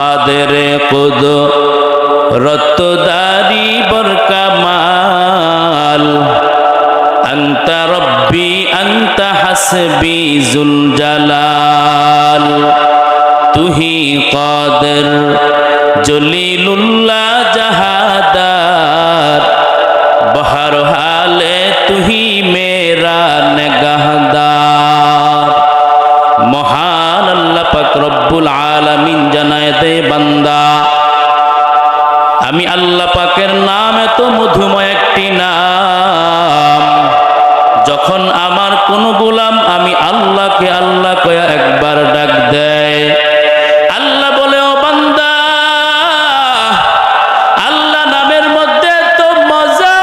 قادر قدرت داری برکمال انت ربی انت حسبی ذوالجلال تو ہی قادر جلیل اللہ جہادار بہر حال تو ہی میرا نگہدار মহান আল্লাহ পাক রব্বুল আলামিন জানায় দে বান্দা আমি আল্লাহ পাকের নাম এত মধুময় একটি নাম যখন আমার কোন গোলাম আমি আল্লাহকে আল্লাহ কয়া একবার ডাক দেয় আল্লাহ বলে ও বান্দা আল্লাহ নামের মধ্যে এত মজা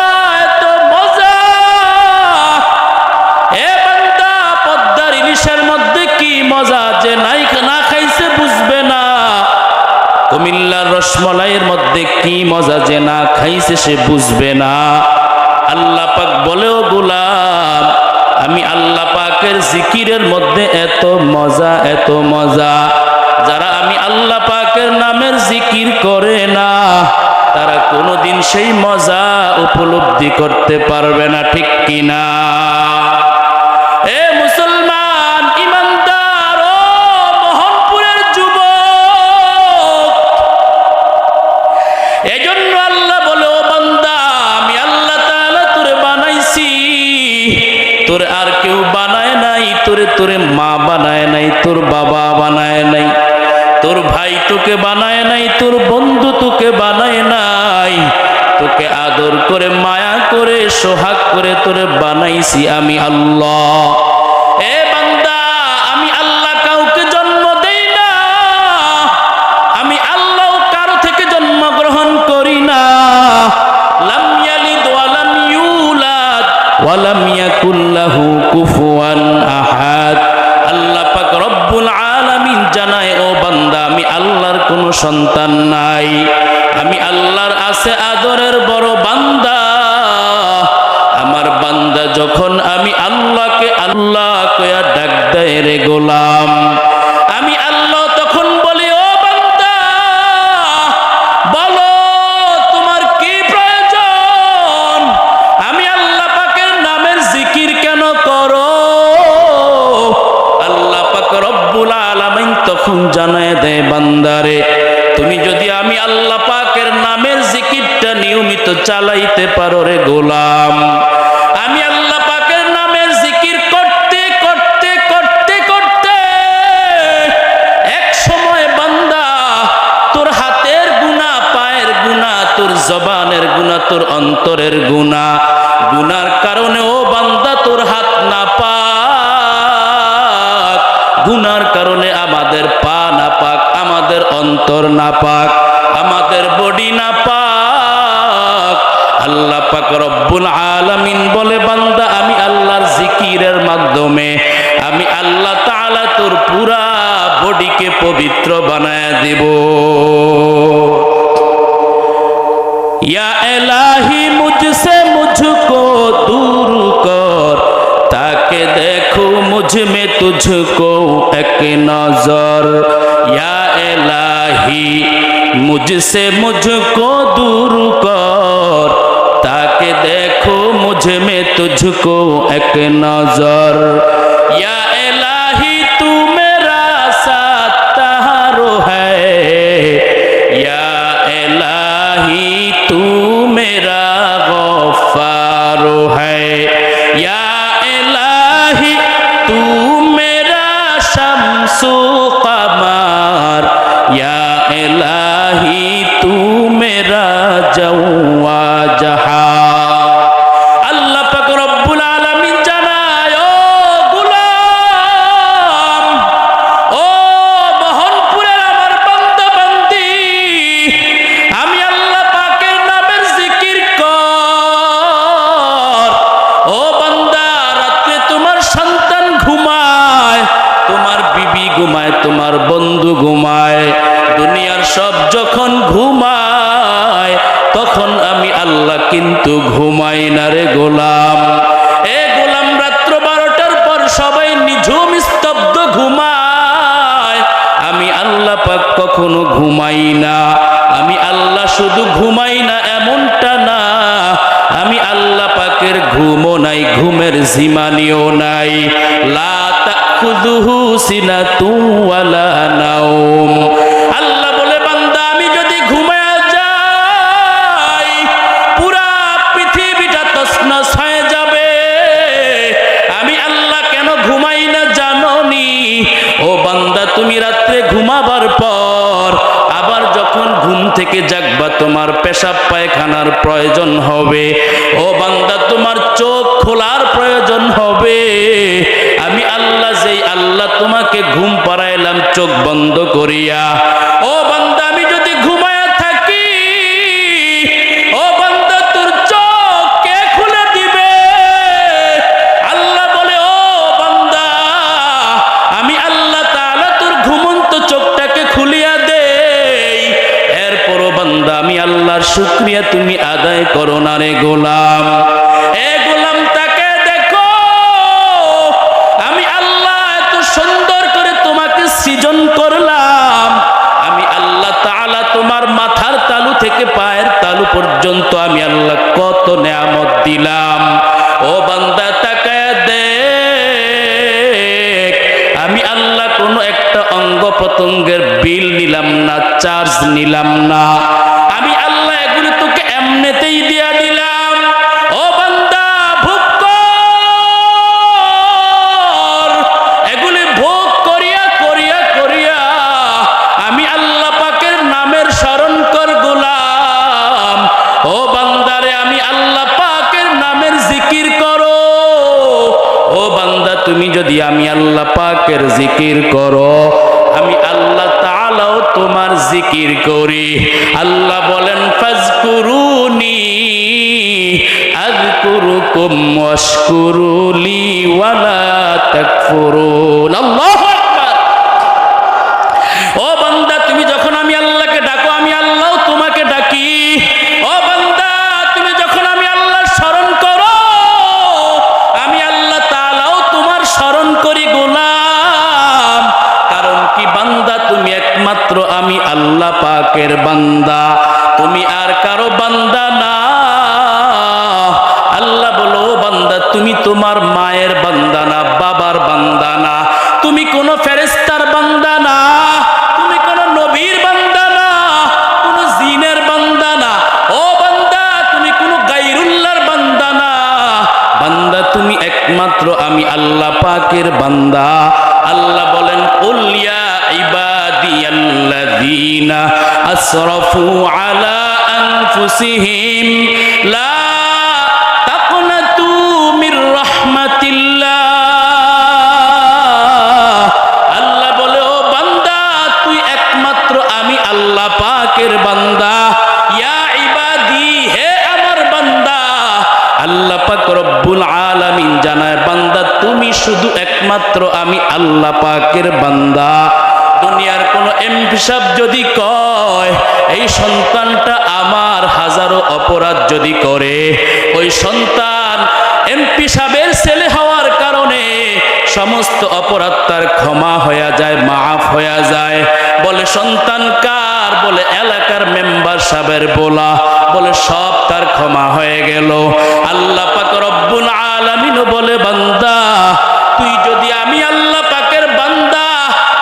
এ বান্দা পদ্মার ইলিশের মধ্যে কি মজা যে নাই না খাইছে বুঝবে না কুমিল্লার রসমলাইয়ের মধ্যে কি মজা যে না খাইছে সে বুঝবে না আল্লাহ পাক বলেও গোলাম আমি আল্লাহ পাকের জিকিরের মধ্যে এত মজা যারা আমি আল্লাহ পাকের নামের জিকির করে না তারা কোনোদিন সেই মজা উপলব্ধি করতে পারবে না ঠিক কিনা এ মুসলমান ইমানদার ও মোহনপুরের যুবক এজন্য আল্লাহ বলে ও বান্দা আমি আল্লাহ তাআলা তোরে বানাইছি তোরে আর কেউ বানায় নাই তোরে মা বানায় নাই তোর বাবা বানায় নাই তোর ভাই তোকে বানায় নাই তোর বন্ধু তোকে বানায় নাই তোকে আদর করে মায়া করে সোহাগ করে তোরে বানাইছি আমি আল্লাহ এ বান্দা আমি আল্লাহ কাউকে জন্ম দেই না আমি আল্লাহ কারো থেকে জন্মগ্রহণ করি না লাম ইয়ালিদ ওয়া লাম ইউলাদ ওয়া লাম ইয়াকুল লাহু কুফুয়ান আহাদ আল্লাহ পাক রব্বুল আলামিন জানায় ও বান্দা আমি আল্লাহর কোনো সন্তান নাই আমি আল্লাহর আছে আদরের বড় বান্দা আমার বান্দা যখন আমি আল্লাহকে আল্লাহ কয়া ডাক দেয় রে গোলাম আমি আল্লাহ তখন বলি ও বান্দা বলো তোমার কি প্রয়োজন আমি আল্লাহ পাকের নামের জিকির কেন করো আল্লাহ পাক রব্বুল আলামিন তখন জানায় দেয় বান্দারে তুমি যদি আমি আল্লাহ পাকের নামের জিকিরটা নিয়মিত চালাইতে পারো রে গোলাম আমি আল্লাহ পাকের নামের জিকির করতে করতে করতে করতে এক সময় বান্দা তোর হাতের গুনাহ পায়ের গুনাহ তোর জবানের গুনাহ তোর অন্তরের গুনার কারণে ও বান্দা তোর হাত না পাক গুনার কারণে আমাদের পা না পাক আমাদের অন্তর না পাক আমাদের বডি না পাক আল্লাহ পাক রব্বুল আলামিন বলে বান্দা আমি আল্লাহর জিকিরের মাধ্যমে আমি আল্লাহ তাআলা তোর পুরা বডিকে পবিত্র বানায় দিব या इलाही मुझसे मुझको दूर कर ताकि देखूं मुझ में तुझको एक नजर या इलाही मुझसे मुझको दूर कर ताकि देखूं मुझ में तुझको एक नजर या इलाही तू मेरा सत्तारो है या इलाही तू मेरा गफ्फारो है या इलाही तू मेरा शम्सु कमर या इलाही तू मेरा जवा जहां अल्लाह पाक रब्बुल आलामीन জানায় ও গোলাম ও মোহনপুরের আমার বান্দা বান্দি আমি আল্লাহ পাকের নামের জিকির কর ও বান্দা রাতে তোমার সন্তান ঘুমায় তোমার বিবি ঘুমায় তোমার বন্ধু ঘুমায় দুনিয়ার সব যখন ঘুমায় তখন আমি আল্লাহ কিন্তু ঘুমাই না রে গোলাম এ গোলাম রাত্র 12টার পর সবাই নিঝুম স্তব্ধ ঘুমায় আমি আল্লাহ পাক কখনো ঘুমাই ঘুমাই না। আমি আল্লাহ শুধু ঘুমাই না এমনটা না, আমি আল্লাহ পাকের ঘুমও নাই, ঘুমের জিমানিও নাই। লা তাখুযুহু সিনাতুন ওয়ালা নাওম। আল্লাহ বলে বান্দা আমি যদি ঘুমায়া যাই পুরা পৃথিবীটা তছনছ হয়ে যাবে। আমি আল্লাহ কেন ঘুমাই না জানোনি? ও বান্দা তুমি রাত্রে ঘুমাবার পর আবার যখন ঘুম থেকে জাগবা তোমার পেশাব পায়খানার প্রয়োজন হবে। ও বান্দা তোমার চোখ খোলার প্রয়োজন হবে। আমি আল্লাহ যেই আল্লাহ তোমাকে ঘুম পাড়াইলাম চোখ বন্ধ করিয়া, ও বান্দা আমি যদি ঘুমায়া থাকি, ও বান্দা তোর চোখ কে খুলে দিবে? আল্লাহ বলে ও বান্দা আমি আল্লাহ তাআলা তোর ঘুমন্ত চোখটাকে খুলিয়া দেই। এরপরও বান্দা আমি আল্লাহর শুকরিয়া তুমি আদায় করো না রে গোলাম। এ গোলাম তাকে দেখো, আমি আল্লাহ এত সুন্দর করে তোমাকে সৃজন করলাম। আমি আল্লাহ তাআলা তোমার মাথার তালু থেকে পায়ের তালু পর্যন্ত আমি আল্লাহ কত নেয়ামত দিলাম। ও বান্দা তাকায় দেখ, আমি আল্লাহ কোনো একটা অঙ্গ প্রত্যঙ্গের বিল নিলাম না, চার্জ নিলাম না। আমি আল্লাহ এগুলো তোকে এমনিতেই দিয়া দিলাম। ও বান্দা ভোগ কর, এগুলি ভোগ করিয়া করিয়া করিয়া আমি আল্লাহ পাকের নামের স্মরণ কর গোলাম। ও বান্দারে আমি আল্লাহ পাকের নামের জিকির করো। ও বান্দা তুমি যদি আমি আল্লাহ পাকের জিকির করো, আমি আল্লাহ তাআলাও তোমার জিকির করি। আল্লাহ বলেন ফাজকুরুনি আযকুরুকুম ওয়াশকুরুলি ওয়ালা তাকফুরুন। আল্লাহু আকবার। ও বান্দা তুমি যখন আমি আল্লাহকে ডাকো, আমি আল্লাহও তোমাকে ডাকি। ও বান্দা তুমি যখন আমি আল্লাহর স্মরণ করো, আমি আল্লাহ তাআলাও তোমার স্মরণ করি গোলাম। কারণ কি বান্দা তুমি একমাত্র আমি আল্লাহ পাকের বান্দা, তুমি আর কারো বান্দা না। আল্লাহ বলো বান্দা তুমি তোমার মায়ের বান্দা না, বাবার বান্দা না, তুমি কোনো ফেরেশতার বান্দা না, তুমি কোনো নবীর বান্দা না, কোনো জিনের বান্দা না। ও বান্দা তুমি কোনো গায়রুল্লাহর বান্দা না। বান্দা তুমি একমাত্র আমি আল্লাহ পাকের বান্দা। আল্লাহ বলেন কুল ইয়া ইবাদিয়াল্লাযীনা আসরাফু আলা আনফুসিহিম লা তাকনাতু মির রাহমাতিল্লাহ। আল্লাহ বলে ও বান্দা তুই একমাত্র আমি আল্লাহ পাকের বান্দা। ইয়া ইবাদি, হে আমার বান্দা। আল্লাহ পাক রব্বুল আলামিন জানায় বান্দা তুমি শুধু একমাত্র আমি আল্লাহ পাকের বান্দা। দুনিয়ার কোন এমপি সাহেব যদি কয় এই সন্তানটা আমার, হাজারো অপরাধ যদি করে, ওই সন্তান এমপি সাহেবের ছেলে হওয়ার কারণে সমস্ত অপরাধ তার ক্ষমা হয়ে যায়, মাফ হয়ে যায়। বলে সন্তান কার? বলে এলাকার মেম্বার সাহেবের বলা, বলে সব তার ক্ষমা হয়ে গেল। আল্লাহ পাক রব্বুল আলামিন বলে বান্দা তুই যদি আমি আল্লাহ পাকের বান্দা,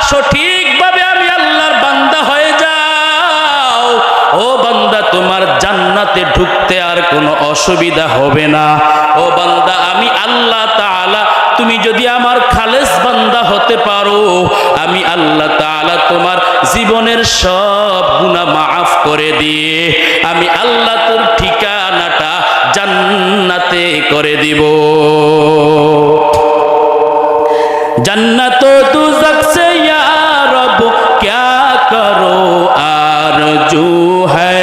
সঠিকভাবে আমি আল্লাহর বান্দা হয়ে যাও, ও বান্দা তোমার জান্নাতে ঢুকতে আর কোনো অসুবিধা হবে না। ও বান্দা আমি আল্লাহ তাআলা তুমি যদি আমার খালেস বান্দা হতে পারো, আমি আল্লাহ তাআলা তোমার জীবনের সব গুনাহ মাফ করে দিয়ে আমি আল্লাহ তোর ঠিকানাটা জান্নাতে করে দিব। जन्नत दोज़ख से या रब क्या करो आरज़ू है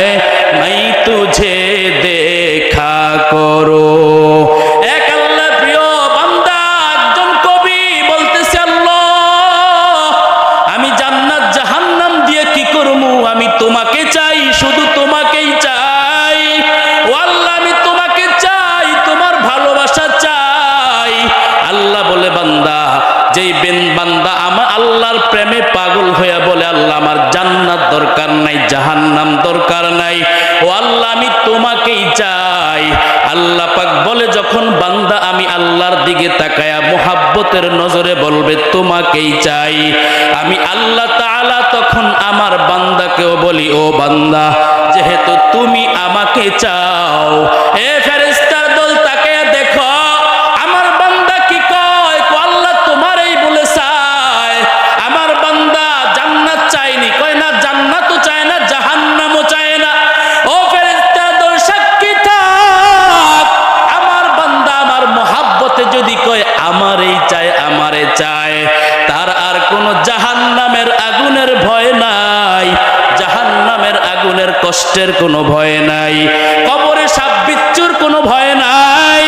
मैं तुझे देखा करो। एक अल्लाह प्रिय बांदा একজন কবি বলতেছে আল্লাহ আমি জান্নাত জাহান্নাম দিয়ে কি করব, আমি তোমাকে চাই, শুধু তোমাকেই চাই। ও আল্লাহ আমি তোমাকে চাই, তোমার ভালোবাসা চাই। আল্লাহ বলে বান্দা যেই বান্দা জাহান্নাম দরকার নাই। ও আল্লাহ আমি তোমাকেই চাই। আল্লাহ পাক বলে যখন বান্দা আমি আল্লাহর দিকে তাকায়া মোহাব্বতের নজরে বলবে তোমাকেই চাই, আমি আল্লাহ তাআলা তখন আমার বান্দাকেও বলি ও বান্দা যেহেতু তুমি আমাকে চাও, এ ফেরেশতার দল তাকায়া দেখো আমার বান্দা কি কয়, আল্লাহ তোমারই বলে চায়। আমার বান্দা জান্নাত চায়নি, কয় না জান্নাতও চায় না জাহান্নামও চায় না। ও ফেরেশতার দল সাক্ষী থাক, আমার বান্দা আমার মোহাব্বতে যদি কয় আমারই চায় আমারে চায়, তার আর কোনো জাহান্নামের আগুনের ভয় নাই, জাহান্নামের আগুনের কষ্টের কোনো ভয় নাই, কবরে সাপ বিচ্ছুর কোনো ভয় নাই।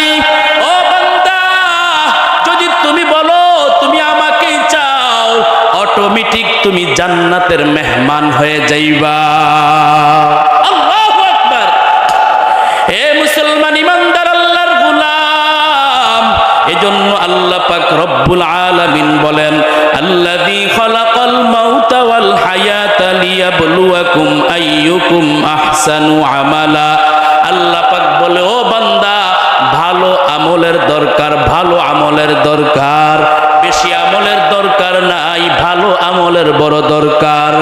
ও বান্দা যদি তুমি বলো তুমি আমাকেই চাও, অটোমেটিক তুমি জান্নাতের মেহমান হয়ে যাইবা। আল্লাহু আকবার। হে মুসলমান ইমানদার আল্লাহর গোলাম, এজন্য আল্লাহ পাক রব্বুল আলামিন বলেন আল্লাযী খালাকাল মাউতা ওয়াল হায়াতা লিয়াবলুয়াকুম আইয়ুকুম আহসানু আমালা। আল্লাহ পাক বলে ও বান্দা ভালো আমলের দরকার, ভালো আমলের দরকার, বেশি আমলের দরকার নাই, ভালো আমলের বড় দরকার।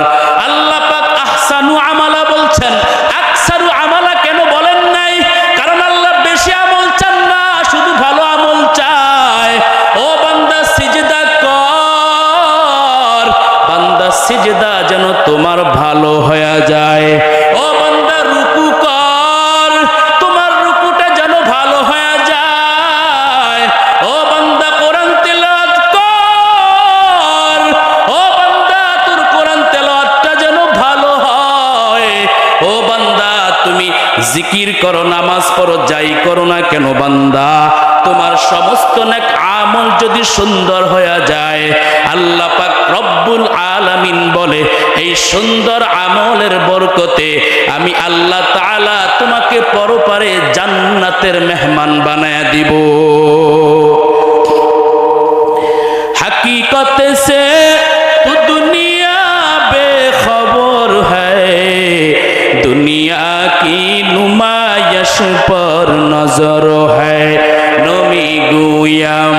আল্লাহ পাক আহসানু আমালা বলছেন, আকসারু আমালা কেন বলেন নাই? কারণ আল্লাহ বেশি আমল চান না, শুধু ভালো আমল চায়। ও বান্দা সিজদা কর, বান্দা সিজদা যেন তোমার ভালো হয়ে যায়। ও বান্দা রুকু কর, তোমার রুকুটা যেন ভালো হয়ে যায়। ও বান্দা কোরআন তেলাওয়াত কর, ও বান্দা তোর কোরআন তেলাওয়াতটা যেন ভালো হয়। ও বান্দা তুমি জিকির করো, নামাজ পড়ো, যাই করো না কেন বান্দা তোমার সমস্ত নেক আমল যদি সুন্দর হয়ে যায়, আল্লাহ পাক রব্বুল আলামিন বলে এই সুন্দর আমলের বরকতে আমি আল্লাহ তাআলা তোমাকে পরপারে জান্নাতের মেহমান বানায়া দিব। हकीकत से तो दुनिया बेखबर है, दुनिया की नुमाइश पर नजर है। नमी गुयाम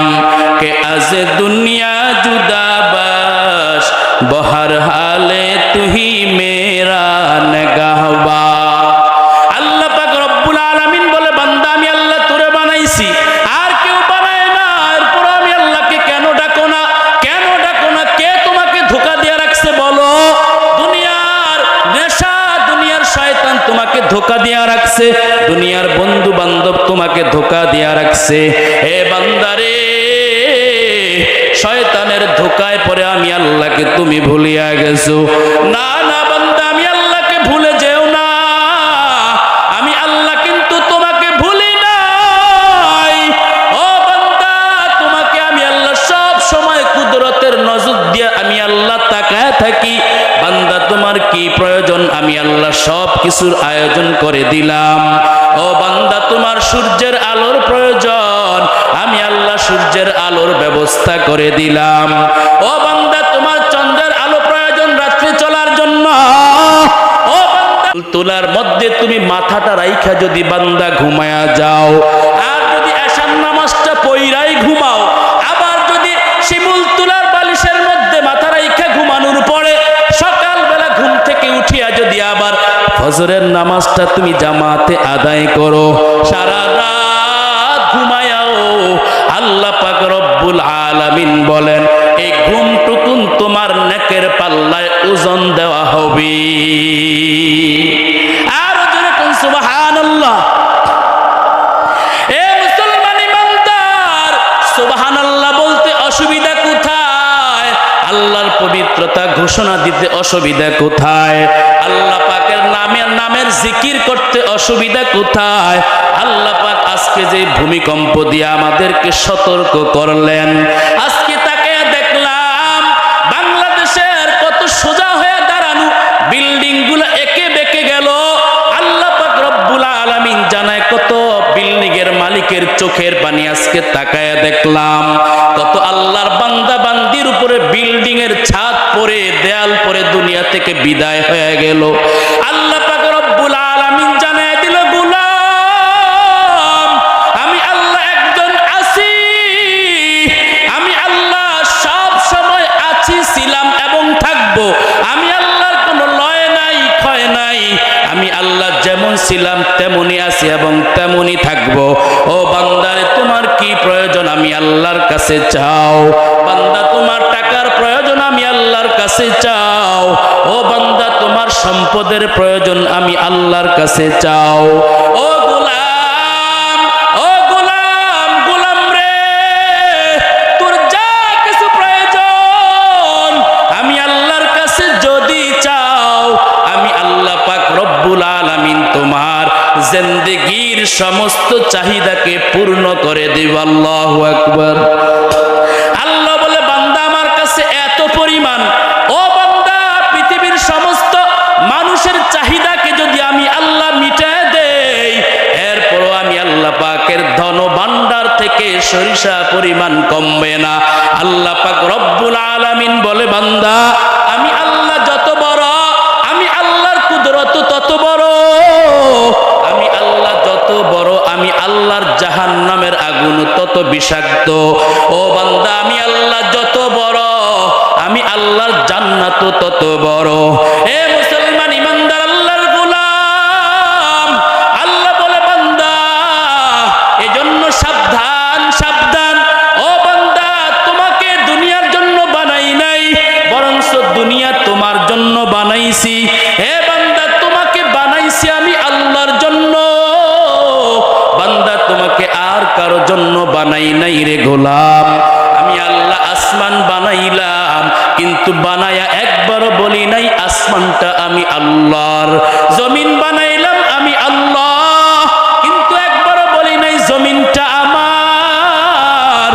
के अज दुनिया जुदा बस, बहर हाले तू ही मेरा नगाहबा। আল্লাহ পাক রব্বুল আলামিন বলে বান্দা আমি আল্লাহ তোরে বানাইছি, আর কেউ বানায় না। এরপর আমি আল্লাহকে কেন ডাকো না, কেন ডাকো না? কে তোমাকে ধোঁকা দিয়ে রাখছে বলো? দুনিয়ার নেশা, দুনিয়ার শয়তান তোমাকে ধোঁকা দিয়ে রাখছে, দুনিয়ার বন্ধু বান্ধব তোমাকে ধোঁকা দিয়ে রাখছে। হে বান্দারে, শয়তানের ধোঁকায় পড়ে আমি আল্লাহকে তুমি ভুলিয়া গেছো। না না বান্দা, আমি আল্লাহকে ভুলে যেও না। আমি আল্লাহ কিন্তু তোমাকে ভুলি নাই। ও বান্দা, তোমাকে আমি আল্লাহ সব সময় কুদরতের নজর দিয়ে আমি আল্লাহ তাকায় থাকি। বান্দা তোমার কি প্রয়োজন আমি আল্লাহ সব কিছুর আয়োজন করে দিলাম। ও বান্দা তোমার সূর্যের আলোর প্রয়োজন, আমি আল্লাহ সূর্যের আলোর ব্যবস্থা করে দিলাম। ও বান্দা তোমার চন্দ্রের আলো প্রয়োজন রাত্রি চলার জন্য, ও বান্দা তুলার মধ্যে তুমি মাথাটা রাইখা যদি বান্দা ঘুমায়া যাও, আর যদি এশার নামাজটা পইরাই ঘুমাও, আবার যদি শিমুল তুলার বালিশের মধ্যে মাথা রাইখা ঘুমানোর পরে সকালবেলা ঘুম থেকে উঠিয়া যদি আবার ফজরের নামাজটা তুমি জামাতে আদায় করো, সারা রাত ঘুমায়াও, আল্লাহ পাক রব্বুল আলামিন বলেন এই ঘুমটুকুন তোমার নেকের পাল্লায় ওজন দেওয়া হবে। আর জোরে কোন সুবহানাল্লাহ। এ মুসলমান ইমানদার, সুবহানাল্লাহ বলতে অসুবিধা কোথায়? আল্লাহর পবিত্রতা ঘোষণা দিতে অসুবিধা কোথায়? আল্লাহ পাকের নামের জিকির করতে অসুবিধা কোথায়? আল্লাহ পাক আজকে যে ভূমিকম্প দিয়ে আমাদেরকে সতর্ক করলেন, আজকে তাকে দেখলাম বাংলাদেশের কত সোজা হয়ে দাঁড়ানো বিল্ডিং গুলো একে বেঁকে গেল। আল্লাহ পাক রব্বুল আলামিন জানায় কত বিল্ডিং এর মালিকের চোখের পানি আজকে তাকায়া দেখলাম, কত আল্লাহর বান্দা বান্দির উপরে বিল্ডিং এর ছাদ পড়ে দেয়াল পড়ে দুনিয়া থেকে বিদায় হয়ে গেল। গেল। আল্লাহ পাক রব্বুল আলামিন জানায় দিল, গোলাম আমি আল্লাহ একজন আছি, আমি আল্লাহ সব সময় আছি, ছিলাম এবং থাকবো। আমি আল্লাহর কোনো লয় নাই, ক্ষয় নাই। আমি আল্লাহ যেমন ছিলাম তেমনই আছি এবং তেমনই থাকবো। ও বান্দারে, তোমার কি প্রয়োজন আমি আল্লাহর কাছে চাও। বান্দা, তোমার টাকার প্রয়োজন আমি আল্লাহর কাছে চাও। ও বান্দা, তোমার সম্পদের প্রয়োজন আমি আল্লাহর কাছে চাও। ও গোলাম, ও গোলাম, গোলাম রে, তোর যা কিছু প্রয়োজন আমি আল্লাহর কাছে যদি চাও, আমি আল্লাহ পাক রব্বুল আলামিন তোমার জিন্দেগীর সমস্ত চাহিদাকে পূর্ণ করে দেব। আল্লাহু আকবার। আল্লাহ বলে, বান্দা আমার কাছে এত পরিমাণ, ও বান্দা পৃথিবীর সমস্ত মানুষের চাহিদাকে যদি আমি আল্লাহ মিটায় দেই, এরপরও আমি আল্লাহ পাকের ধন ভান্ডার থেকে সরিষা পরিমাণ কমবে না। আল্লাহ পাক রব্বুল আলামিন বলে, বান্দা আমি আল্লাহ যত বড়, আমি আল্লাহর কুদরত তত বড়, আমি আল্লাহ যত বড়, আমি আল্লাহর জাহান্নামের আগুন তত বিষাক্ত। ও বান্দা, আমি আল্লাহ যত বড়, আমি আল্লাহর জান্নাত তত বড়। এ মুসলমান ইমানদার আল্লাহর গোলাম, আল্লাহ বলে, বান্দা এজন্য সাবধান, সাবধান। ও বান্দা, তোমাকে দুনিয়ার জন্য বানাই নাই, বরঞ্চ দুনিয়া তোমার জন্য বানাইছি। হে বান্দা, তোমাকে বানাইছি আমি আল্লাহর জন্য, বান্দা তোমাকে আর কারো জন্য বানাই নাই রে গোলাম। আমি আল্লাহ আসমান বানাইলাম, কিন্তু বানায়া একবারও বলি নাই আসমানটা আমি আল্লাহর। জমিন বানাইলাম আমি আল্লাহ, কিন্তু একবারও বলি নাই জমিনটা আমার।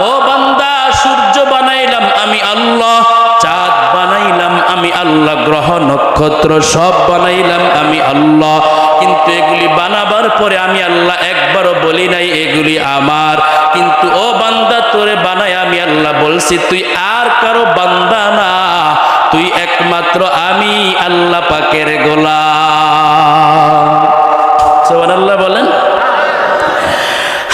ও বান্দা, সূর্য বানাইলাম আমি আল্লাহ, চাঁদ বানাইলাম আমি আল্লাহ, গ্রহ নক্ষত্র সব বানাইলাম আমি আল্লাহ, কিন্তু এগুলি বানাবার পরে আমি আল্লাহ একবারও বলি নাই এগুলি আমার। কিন্তু ও বান্দা, তোরে বানাই আমি আল্লাহ বলছি তুই আর কারো বান্দা না, তুই একমাত্র আমি আল্লাহ পাকের গোলাম। সুবহানাল্লাহ বলেন।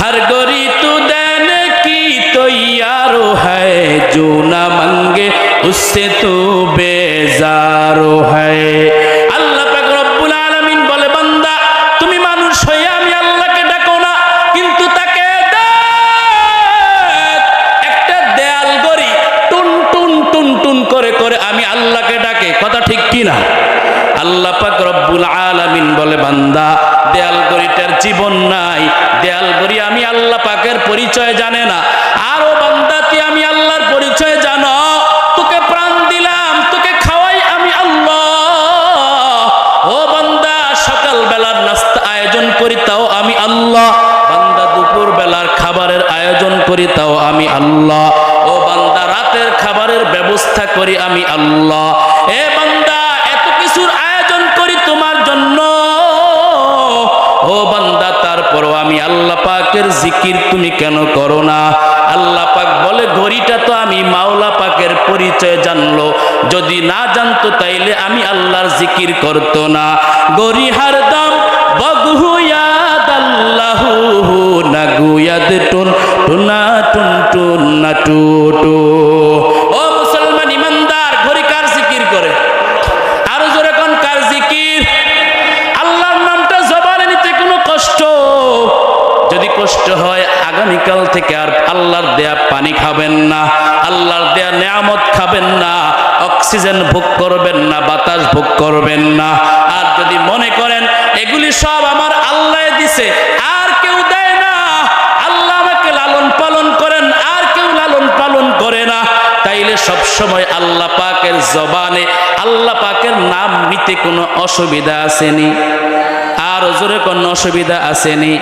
हर गोरी तू देने की तो यारो है, जो ना मंगे उससे तू बेजारो है। আল্লাহ পাক রব্বুল আলামিন বলে, বান্দা তুমি মানুষ হয়ে আমি আল্লাহকে ডাকো না, কিন্তু তাকে একটা দেয়াল গড়ি টুন টুন টুন টুন করে করে আমি আল্লাহকে ডাকে। কথা ঠিক কি না? আল্লাহ পাক রব্বুল আলামিন বলে, বান্দা দেয়াল গড়িটার জীবন নাই, দেয়াল গড়ি আমি আল্লাহ পাকের পরিচয় জানে না। আরো বান্দা, তুই আমি আল্লাহর পরিচয় জানো, তোকে প্রাণ দিলাম, তোকে খাওয়াই আমি আল্লাহ। ও বান্দা, সকাল বেলার নাস্তা আয়োজন করি তাও আমি আল্লাহ, বান্দা দুপুর বেলার খাবারের আয়োজন করি তাও আমি আল্লাহ। ও বান্দা, রাতের খাবারের ব্যবস্থা করি আমি আল্লাহ। এ বান্দা, এত কিছুর আয়োজন করি তোমার জন্য। ও বান্দা, তারপরও আমি আল্লাহ পাকের জিকির তুমি কেন করো না? আল্লাহ পাক বলে, ঘড়িটা তো আমি মাওলা পাকের পরিচয় জানলো, যদি না জানতো তাইলে আমি আল্লাহর জিকির করতো না। গড়ি হারদম বগহু ইয়াদ আল্লাহু না গুয়াদ টুন টুনা টুন টুন না টুটু। ও মুসলমান ইমানদার, ঘড়ি কার জিকির করে? আরো জোরে কোন কার জিকির? আল্লাহর নামটা জবানে নিতে কোনো কষ্ট, যদি কষ্ট হয় আগামীকাল থেকে আর আল্লাহর দেয়া পানি খাবেন না, আল্লাহর দেয়া নেয়ামত খাবেন না, অক্সিজেন ভোগ করবেন না, বাতাস ভোগ করবেন না। আর যদি মনে করেন এগুলি সব আমার আল্লাহ দিছে, আর কেউ দেয় না, আল্লাহ আমাকে লালন পালন করেন, আর কেউ লালন পালন করে না, তাইলে সব সময় আল্লাহ পাকের জবানে আল্লাহ পাকের নাম নিতে কোনো অসুবিধা আসেনি? আর জোরে কোনো অসুবিধা আসেনি?